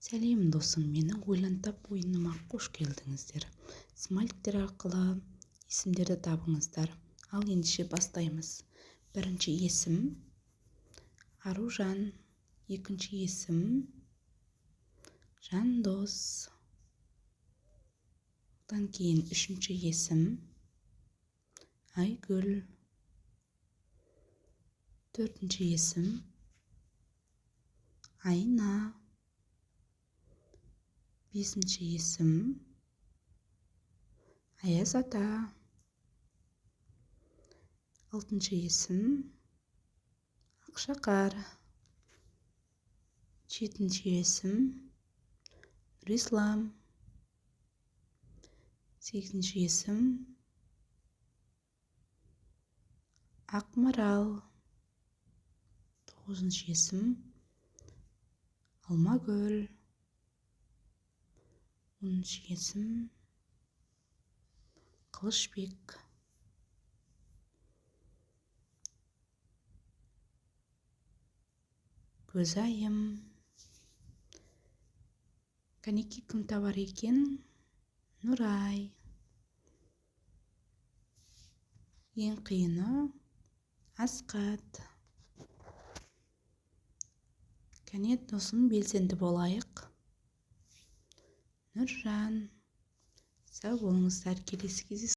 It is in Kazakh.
Сәлем досым, менің ойлантап ойыныма қош келдіңіздер. Смайликтер арқылы есімдерді табыңыздар. Ал ендеше бастаймыз. Бірінші есім Аружан, екінші есім Жандос. Одан кейін үшінші есім Айгүл. Төртінші есім Айна. Бесінші есім Аяз ата. Алтыншы есім Ақшақар. Жетінші есім Нұрислам. Сегізінші есім Ақмарал. Тоғызыншы есім Алмагүл. Оныншы есім Қылышбек. Көзайым. Кәнеки кім табар екен? Нұрай. Ең қиыны Асқат. Кәне досым, белсенді болайық. Нұржан. Сау болыңыздар, келесі кездескенше.